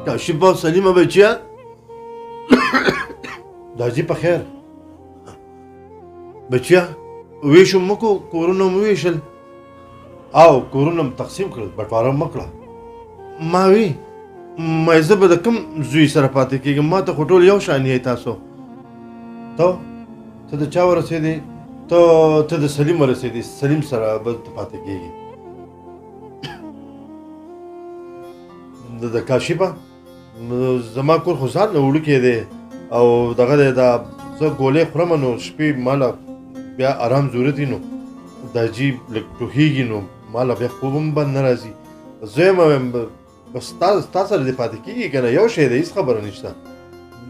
کاشفه او سلیمه بچیا داجی په خیر بچیا ویشو مکو کورونه مو ویشل او کورونه تقسیم کړل بټواره مکړه ما وی مې زه به د کوم زوی سره پاتې کېږم ما ته خو ټول یو شان یې تاسو ته د چا ورسېدې ته د سلیم ورسېدې سلیم سره به ته پاتې کېږي د کاشفه زما کور خو ځان نه وړوکی دی او دغه دی دا زه ګولۍ خورم نو شپې ماله بیا ارام ضرورت وي نو دا جي لږ ټوخېږي نو ماله بیا خوب هم بند نه راځي زه یم وایم بس ستا سره دې پاتې کېږي که نه یو شی دی هېڅ خبره نشته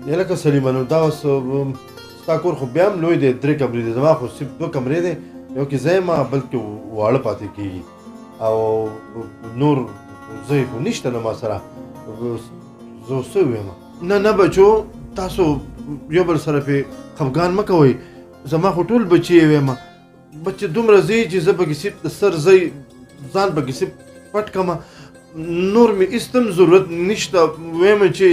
یا لکه سلیمه نو دا اوس ستا کور خو بیا هم لوی دی 3 کمرې دی زما خو صرف 2 کمرې دی یو کې زه یم بل کې واړه پاتې کېږي او نور زه خو نشته نه ما سره زه څه ووایم نه بچو تاسو یو بل سره پې خفګان مه کوئ زما خو ټول بچي یې ویم بچې دومره ځي چې زه پکې صرف د سر ځان پکې صرف پټ کړمه نور مې هېڅ هم ضرورت نشته ویم چې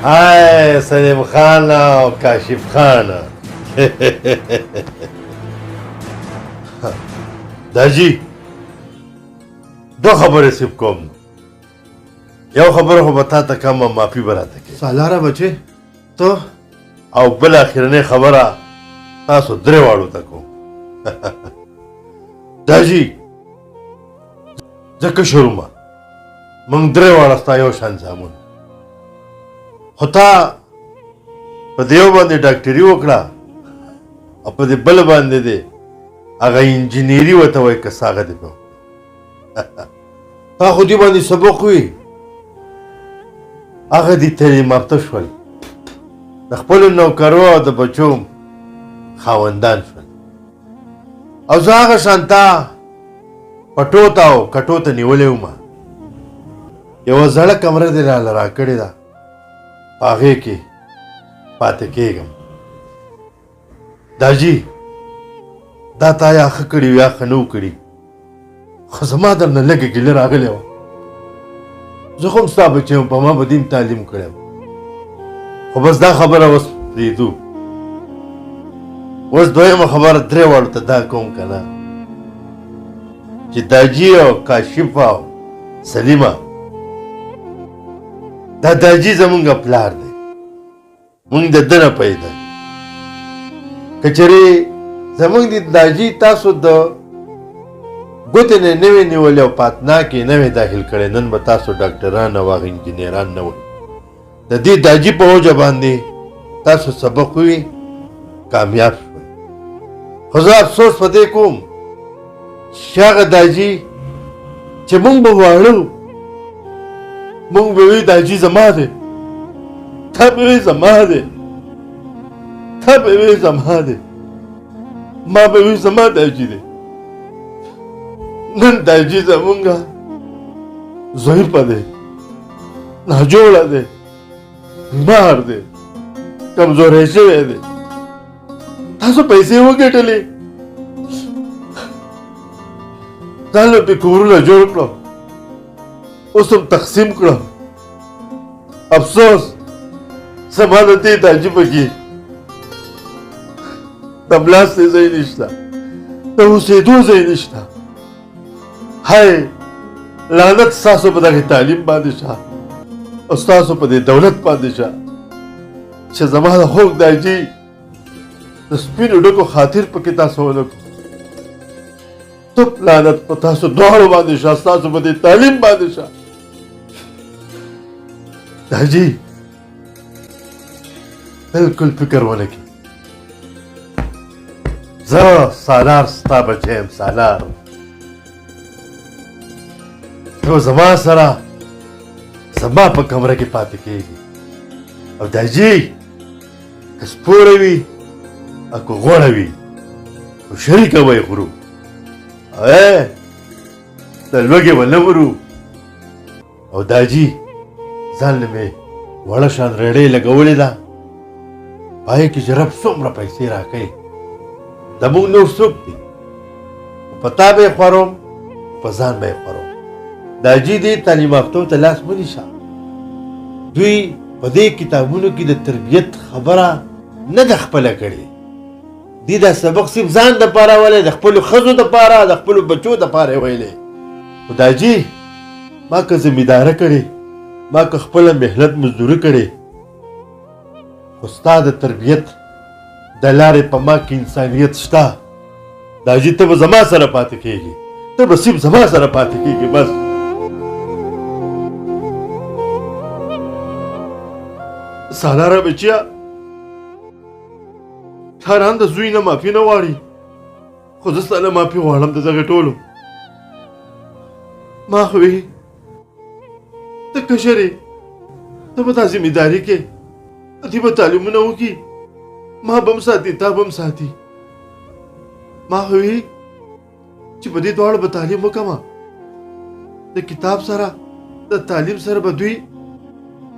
ای سلیم خان او کاشف خان داجی دو خبرې سیب کوم یو خبره خو به تا ته کمه معافي به راته کې سالاره بچې ته او بل اخرنۍ خبره تاسو درې واړو ته کوم داجی زه کشر ومه موږ درې واړه ستا یو شان زامن خو تا په دې یو باندې ډاکټري وکړه او په دې بل باندې دی هغه انجینري ورته وایي که ساغه دې په تا خو دې باندې سبق وي هغه دې تعلیم یافته شول د خپلو نوکرو او د بچو خاوندان شول او زه هغه شان تا پټو ته او کټو ته نیولی ومه یوه زړه کمره دې راله راکړې ده په هغې کې پاتې کېږم داجي دا تا یا ښه کړي یا ښه نه و کړي خو زما درنه لږه ګیله راغلی وه زه خو هم ستا بچی یم په ما به دې هم تعلیم کړی یم خو بس دا خبره اوس پرېږدو اوس دویمه خبره درې واړو ته دا کوم که نه چې داجي او کاشفه او سلیمه دا داجي زمونږ پلار دی مونږ د ده نه پیدا که چېرې زمونږ د داجي تاسو د ګوتې نه نوې نیولې او پاتنا کې نوې داخل کړی نن به تاسو ډاکټران او هغه انجینران نه وئ د دې داجي په وجه باندې تاسو سبق ووي کامیاب شوئ خو زه افسوس په دې کوم چې هغه داجي چې مونږ به واړه مونږ به وی داجي زما دی تا به وی زما دی تا به وی زما دی ما به وی زما داجي دی نن داجي زمونږه ضعیفه دی ناجوړه دی بیمار دی کمزوری شوی دی تاسو پیسې وګټلې ځان له پې کورونه جوړ کړم اوس هم تقسیم کړم افسوس زما د دې داجي پکې د ملاستې ځای نشته د اوسېدو ځای نشته هی لعنت ستاسو په دغې تعلیم باندې شه او ستاسو په دې دولت باندې شه چې زما د خوږ داجي د سپینو ډکو خاطر پکې تاسو ونه کړو تپ لعنت په تاسو دواړو باندې شه ستاسو په دې تعلیم باندې شه داجي بالکل فکر ونه کړي زه سالار ستا بچی یم سالار ته زما سره زما په کمره کې پاتې کېږي او داجي که سپوره وي او که غوړه وي نو شریکه به یې خورو د لوږې به نه مرو او داجي ځان له مې وړه شان رېړۍ لګولې ده پای کې چې رب څومره پیسې راکوي د موږ نور څوک دي په تا به یې خوروم په ځان به یې خوروم داجي دې تعلیم یافتو ته لاس مه نیسه دوی په دې کتابونو کې د تربیت خبره نه ده خپله کړې دې دا سبق صرف ځان دپاره ویلی د خپلو ښځو دپاره د خپلو بچو دپاره یې ویلی خو داجي ما که زمینداره کړې ما که خپله محنت مزدوري کړې خو ستا د تربیت د لارې په ما کې انسانیت شته داجي ته به زما سره پاتې کېږي ته به صرف زما سره پاتې کېږي بس سالاره بچیا پلاران د زوی نه معافي نه غواړي خو زه ستا نه معافي غواړم د دغه ټولو ما خو وی ته کشر یې ته به دا ذمېداري کې دوی به تعلیمونه وکړي ما به هم ساتي تا به هم ساتي ما خو وی چې په دې دواړو به تعلیم وکړم د کتاب سره د تعلیم سره به دوی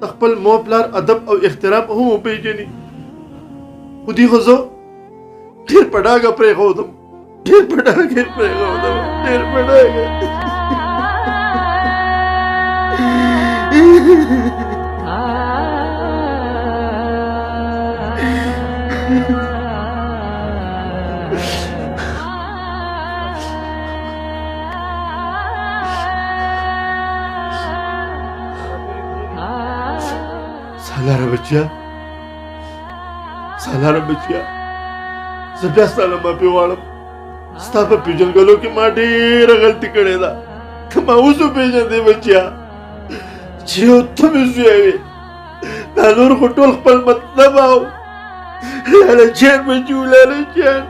د خپل مور پلار ادب او احترام هم وپېژني خو دوی خو زه ډېر په ډاګه پرېښودم ډېر په ډاګه پرېښودم ډېر په ډاګه سالاره بچیا سالاره بچیا زه بیا ستا نه معافي غواړم ستا په پېژنګلو کې ما ډېره غلطي کړې ده ته ما اوس وپېژندې بچیا چې یو ته مې زوی وې دا نور خو ټول خپل مطلب او لاله جان بچو لاله جان